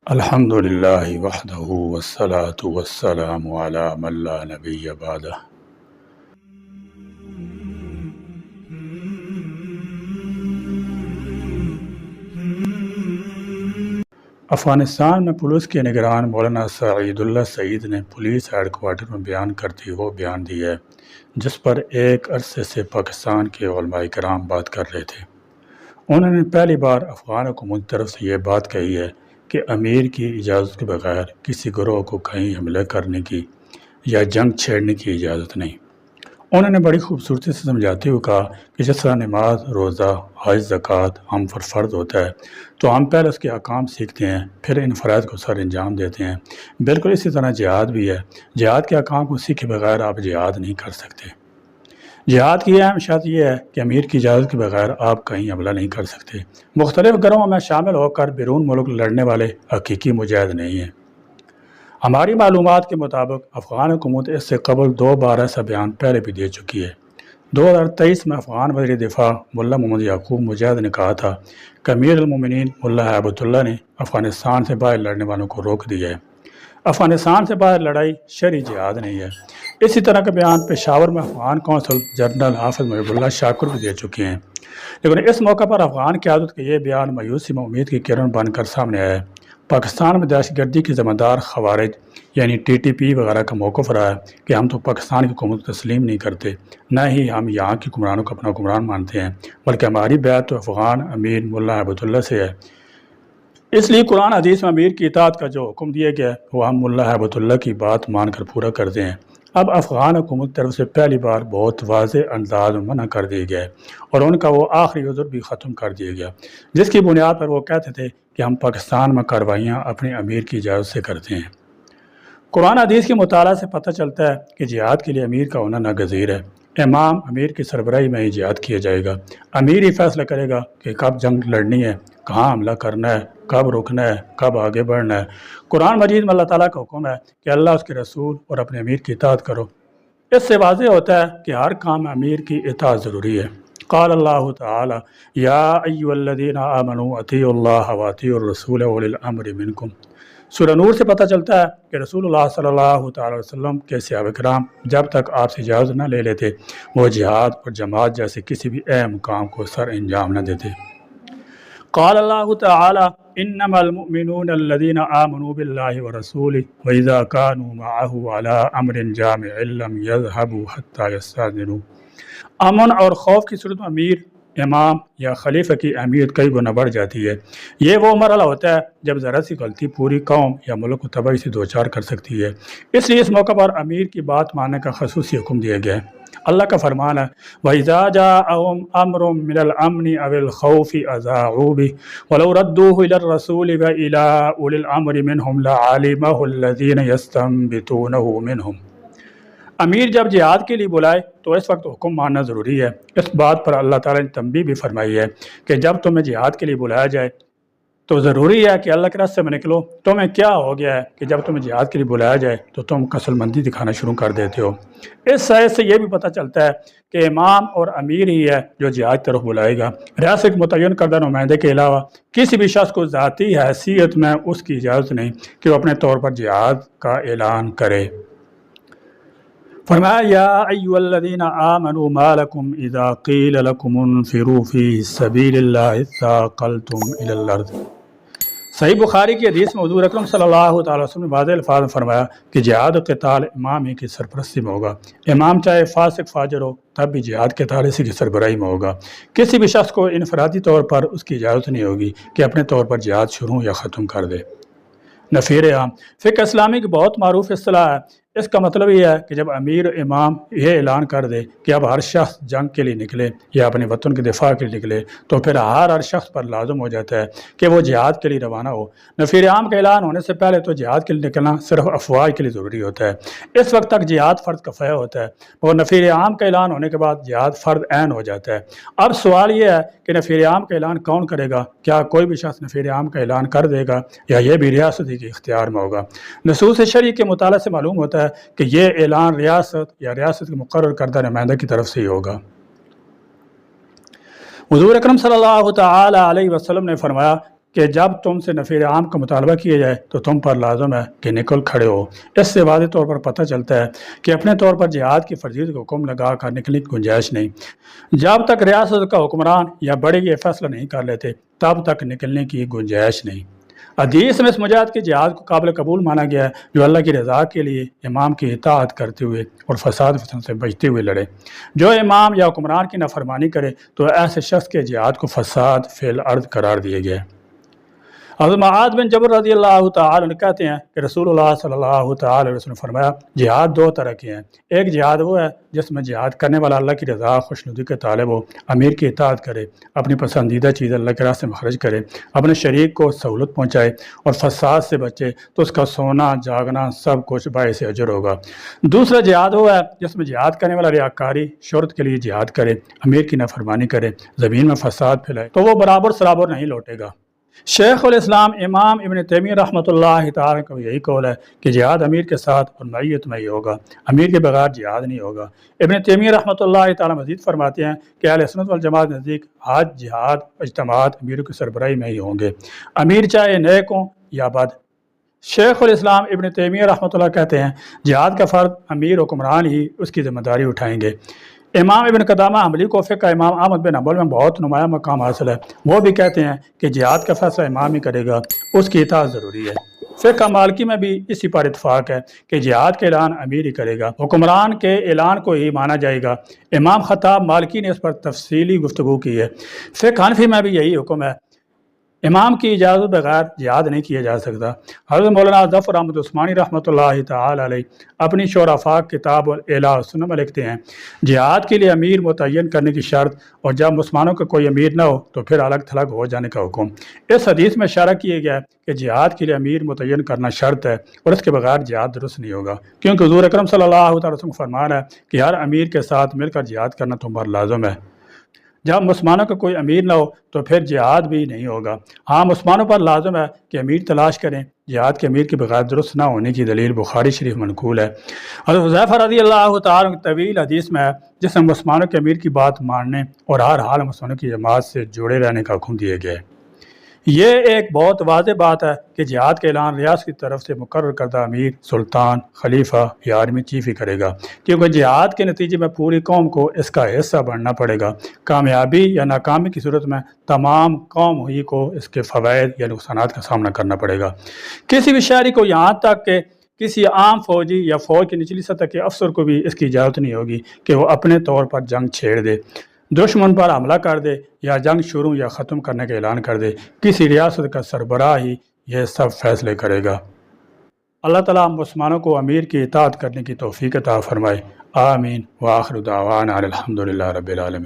الحمد للہ وحدہ والصلاة والسلام علی من لا نبی بعدہ۔ افغانستان میں پولیس کے نگران مولانا سعید اللہ سعید نے پولیس ہیڈ کوارٹر میں بیان کرتے وہ بیان دیا ہے جس پر ایک عرصے سے پاکستان کے علماء کرام بات کر رہے تھے۔ انہوں نے پہلی بار افغان حکومت کی طرف سے یہ بات کہی ہے کہ امیر کی اجازت کے بغیر کسی گروہ کو کہیں حملہ کرنے کی یا جنگ چھیڑنے کی اجازت نہیں۔ انہوں نے بڑی خوبصورتی سے سمجھاتے ہوئے کہا کہ جس طرح نماز، روزہ، حج، زکوٰۃ ہم پر فرض ہوتا ہے تو ہم پہلے اس کے احکام سیکھتے ہیں، پھر ان فرائض کو سر انجام دیتے ہیں۔ بالکل اسی طرح جہاد بھی ہے۔ جہاد کے احکام کو سیکھے بغیر آپ جہاد نہیں کر سکتے۔ جہاد کی اہم شرط یہ ہے کہ امیر کی اجازت کے بغیر آپ کہیں حملہ نہیں کر سکتے۔ مختلف گروہوں میں شامل ہو کر بیرون ملک لڑنے والے حقیقی مجاہد نہیں ہیں۔ ہماری معلومات کے مطابق افغان حکومت اس سے قبل 2 بار ایسا بیان پہلے بھی دے چکی ہے۔ 2023 میں افغان وزیر دفاع ملا محمد یعقوب مجاہد نے کہا تھا کہ امیر المومنین ملا ہیبت اللہ نے افغانستان سے باہر لڑنے والوں کو روک دیا ہے۔ افغانستان سے باہر لڑائی شرعی جہاد نہیں ہے۔ اسی طرح کا بیان پشاور میں افغان کونسل جنرل حافظ محب اللہ شاکر بھی دے چکے ہیں، لیکن اس موقع پر افغان قیادت کا یہ بیان مایوسی میں امید کی کرن بن کر سامنے آیا ہے۔ پاکستان میں دہشت گردی کے ذمہ دار خوارج یعنی TTP وغیرہ کا موقف رہا ہے کہ ہم تو پاکستان کی حکومت کو تسلیم نہیں کرتے، نہ ہی ہم یہاں کی حکمرانوں کو اپنا حکمران مانتے ہیں، بلکہ ہماری بیعت تو افغان امیر ملا ہیبت اللہ سے ہے۔ اس لیے قرآن حدیث میں امیر کی اطاعت کا جو حکم دیا گیا ہے وہ ہم ملا ہیبت اللہ کی بات مان کر پورا کرتے ہیں۔ اب افغان حکومت کی طرف سے پہلی بار بہت واضح انداز میں منع کر دیا گیا ہے اور ان کا وہ آخری عذر بھی ختم کر دیا گیا جس کی بنیاد پر وہ کہتے تھے کہ ہم پاکستان میں کارروائیاں اپنے امیر کی اجازت سے کرتے ہیں۔ قرآن حدیث کے مطالعہ سے پتہ چلتا ہے کہ جہاد کے لیے امیر کا ہونا ناگزیر ہے۔ امام امیر کی سربراہی میں ہی جہاد کیا جائے گا۔ امیر ہی فیصلہ کرے گا کہ کب جنگ لڑنی ہے، کہاں حملہ کرنا ہے، کب رکنا ہے، کب آگے بڑھنا ہے۔ قرآن مجید میں اللہ تعالیٰ کا حکم ہے کہ اللہ، اس کے رسول اور اپنے امیر کی اطاعت کرو۔ اس سے واضح ہوتا ہے کہ ہر کام میں امیر کی اطاعت ضروری ہے۔ قال اللہ تعالی یا ایھا الذین آمنوا اطیعوا اللہ واطیعوا الرسول واولی الامر منکم۔ سورہ نور سے پتہ چلتا ہے کہ رسول اللہ صلی اللہ تعالی وسلم کے صحابہ کرام جب تک آپ سے اجازت نہ لے لیتے وہ جہاد اور جماعت جیسے کسی بھی اہم کام کو سر انجام نہ دیتے۔ قال اللہ تعالی انما المؤمنون الذین آمنوا باللہ ورسولہ واذا كانوا معه على امر جامع لم يذهبوا حتى يستأذنوا۔ امن اور خوف کی صورت میں امیر، امام یا خلیفہ کی اہمیت کئی گنا بڑھ جاتی ہے۔ یہ وہ مرحلہ ہوتا ہے جب ذرا سی غلطی پوری قوم یا ملک کو تباہی سے دوچار کر سکتی ہے۔ اس لیے اس موقع پر امیر کی بات ماننے کا خصوصی حکم دیا گیا ہے۔ اللہ کا فرمان ہے وَإِذَا جَاءَهُمْ أَمْرٌ مِّنَ الْأَمْنِ أَوِ الْخَوْفِ أَذَاعُوا بِهِ وَلَوْ رَدُّوهُ إِلَى الرَّسُولِ وَإِلَىٰ أُولِي الْأَمْرِ مِنْهُمْ لَعَلِمَهُ الَّذِينَ يَسْتَنبِطُونَهُ مِنْهُمْ۔ امیر جب جہاد کے لیے بلائے تو اس وقت حکم ماننا ضروری ہے۔ اس بات پر اللہ تعالیٰ نے تنبیہ بھی فرمائی ہے کہ جب تمہیں جہاد کے لیے بلایا جائے تو ضروری ہے کہ اللہ کے راستے میں نکلو۔ تمہیں کیا ہو گیا ہے کہ جب تمہیں جہاد کے لیے بلایا جائے تو تم کسل مندی دکھانا شروع کر دیتے ہو۔ اس آیت سے یہ بھی پتہ چلتا ہے کہ امام اور امیر ہی ہے جو جہاد کی طرف بلائے گا۔ ریاست کے متعین کردہ نمائندے کے علاوہ کسی بھی شخص کو ذاتی حیثیت میں اس کی اجازت نہیں کہ وہ اپنے طور پر جہاد کا اعلان کرے۔ فرمایا یا ایھا الذین آمنوا ما لکم اذا قیل لکم انفروا فی سبیل اللہ اثاقلتم الی الارض۔ صحیح بخاری کی حدیث میں حضور اکرم صلی اللہ تعالی وسلم نے واضح الفاظ میں فرمایا کہ جہاد و قتال امام ہی کی سرپرستی میں ہوگا۔ امام چاہے فاسق فاجر ہو تب بھی جہاد کے قتال اسی کی سربراہی میں ہوگا۔ کسی بھی شخص کو انفرادی طور پر اس کی اجازت نہیں ہوگی کہ اپنے طور پر جہاد شروع یا ختم کر دے۔ نفیر عام فقہ اسلامی کی بہت معروف اصطلاح ہے۔ اس کا مطلب یہ ہے کہ جب امیر امام یہ اعلان کر دے کہ اب ہر شخص جنگ کے لیے نکلے یا اپنے وطن کے دفاع کے لیے نکلے تو پھر ہر شخص پر لازم ہو جاتا ہے کہ وہ جہاد کے لیے روانہ ہو۔ نفیر عام کا اعلان ہونے سے پہلے تو جہاد کے لیے نکلنا صرف افواج کے لیے ضروری ہوتا ہے۔ اس وقت تک جہاد فرض کفایہ ہوتا ہے اور نفیر عام کا اعلان ہونے کے بعد جہاد فرض عین ہو جاتا ہے۔ اب سوال یہ ہے کہ نفیر عام کا اعلان کون کرے گا؟ کیا کوئی بھی شخص نفیر عام کا اعلان کر دے گا یا یہ بھی ریاست ہی کے اختیار میں ہوگا؟ نصوص شرعی کے مطالعے سے معلوم ہوتا ہے کہ یہ اعلان ریاست یا ریاست کے مقرر کردہ نمائندہ کی طرف سے ہی ہوگا۔ حضور اکرم صلی اللہ تعالی علیہ وسلم نے فرمایا کہ جب تم سے نفیر عام کا مطالبہ کیا جائے تو تم پر لازم ہے کہ نکل کھڑے ہو۔ اس سے واضح طور پر پتہ چلتا ہے کہ اپنے طور پر جہاد کی فرضیت کو حکم لگا کر نکلنے کی گنجائش نہیں۔ جب تک ریاست کا حکمران یا بڑے یہ فیصلہ نہیں کر لیتے تب تک نکلنے کی گنجائش نہیں۔ حدیث میں اس مجاہد کے جہاد کو قابل قبول مانا گیا ہے جو اللہ کی رضا کے لیے امام کی اطاعت کرتے ہوئے اور فساد فتن سے بچتے ہوئے لڑے۔ جو امام یا حکمران کی نافرمانی کرے تو ایسے شخص کے جہاد کو فساد فی الارض قرار دیا گیا ہے۔ حضرت معاذ بن جبل رضی اللہ تعالی عنہ کہتے ہیں کہ رسول اللہ صلی اللہ تعالی علیہ وسلم نے فرمایا جہاد دو طرح کے ہیں، ایک جہاد وہ ہے جس میں جہاد کرنے والا اللہ کی رضا خوشنودی کے طالب ہو، امیر کی اطاعت کرے، اپنی پسندیدہ چیز اللہ کے راستے میں خرچ کرے، اپنے شریک کو سہولت پہنچائے اور فساد سے بچے تو اس کا سونا جاگنا سب کچھ باعث اجر ہوگا۔ دوسرا جہاد وہ ہے جس میں جہاد کرنے والا ریاکاری شہرت کے لیے جہاد کرے، امیر کی نافرمانی کرے، زمین میں فساد پھیلائے تو وہ برابر سرابر نہیں لوٹے گا۔ شیخ الاسلام امام ابن تیمیہ رحمۃ اللہ تعالی کا یہی قول ہے کہ جہاد امیر کے ساتھ اور معیت میں ہی ہوگا، امیر کے بغیر جہاد نہیں ہوگا۔ ابن تیمیہ رحمۃ اللہ تعالی مزید فرماتے ہیں کہ اہل سنت والجماعت نزدیک حج، جہاد، اجتماعات امیروں کی سربراہی میں ہی ہوں گے، امیر چاہے نیک ہوں یا بد۔ شیخ الاسلام ابن تیمیہ رحمۃ اللہ کہتے ہیں جہاد کا فرض امیر حکمران ہی اس کی ذمہ داری اٹھائیں گے۔ امام ابن قدامہ حنبلی کو فقہ امام احمد بن حنبل میں بہت نمایاں مقام حاصل ہے، وہ بھی کہتے ہیں کہ جہاد کا فیصلہ امام ہی کرے گا، اس کی اطاعت ضروری ہے۔ فقہ مالکی میں بھی اسی پر اتفاق ہے کہ جہاد کا اعلان امیر ہی کرے گا، حکمران کے اعلان کو ہی مانا جائے گا۔ امام خطاب مالکی نے اس پر تفصیلی گفتگو کی ہے۔ فقہ حنفی میں بھی یہی حکم ہے، امام کی اجازت بغیر جہاد نہیں کیا جا سکتا۔ حضرت مولانا ظفر احمد عثمانی رحمۃ اللہ تعالی علیہ اپنی شعراء کتاب الاعلاء والسنہ میں لکھتے ہیں جہاد کے لیے امیر متعین کرنے کی شرط اور جب مسلمانوں کا کوئی امیر نہ ہو تو پھر الگ تھلگ ہو جانے کا حکم۔ اس حدیث میں اشارہ کیا گیا ہے کہ جہاد کے لیے امیر متعین کرنا شرط ہے اور اس کے بغیر جہاد درست نہیں ہوگا، کیونکہ حضور اکرم صلی اللہ تعالی وسلم کا فرمان ہے کہ ہر امیر کے ساتھ مل کر جہاد کرنا تم پر لازم ہے۔ جب مسلمانوں کا کوئی امیر نہ ہو تو پھر جہاد بھی نہیں ہوگا۔ ہاں مسلمانوں پر لازم ہے کہ امیر تلاش کریں، جہاد کے امیر کے بغیر درست نہ ہونے کی دلیل بخاری شریف منقول ہے۔ حضرت حذیفہ رضی اللہ تعالیٰ عنہ طویل حدیث میں ہے جس میں مسلمانوں کے امیر کی بات ماننے اور ہر حال مسلمانوں کی جماعت سے جڑے رہنے کا حکم دیا گیا ہے۔ یہ ایک بہت واضح بات ہے کہ جہاد کا اعلان ریاست کی طرف سے مقرر کردہ امیر، سلطان، خلیفہ یا آرمی چیف ہی کرے گا، کیونکہ جہاد کے نتیجے میں پوری قوم کو اس کا حصہ بننا پڑے گا۔ کامیابی یا ناکامی کی صورت میں تمام قوم ہی کو اس کے فوائد یا نقصانات کا سامنا کرنا پڑے گا۔ کسی بھی شہری کو یہاں تک کہ کسی عام فوجی یا فوج کی نچلی سطح کے افسر کو بھی اس کی اجازت نہیں ہوگی کہ وہ اپنے طور پر جنگ چھیڑ دے، دشمن پر حملہ کر دے یا جنگ شروع یا ختم کرنے کا اعلان کر دے۔ کسی ریاست کا سربراہ ہی یہ سب فیصلے کرے گا۔ اللہ تعالیٰ مسلمانوں کو امیر کی اطاعت کرنے کی توفیق عطا فرمائے، آمین۔ وآخر دعوانا الحمدللہ رب العالمین۔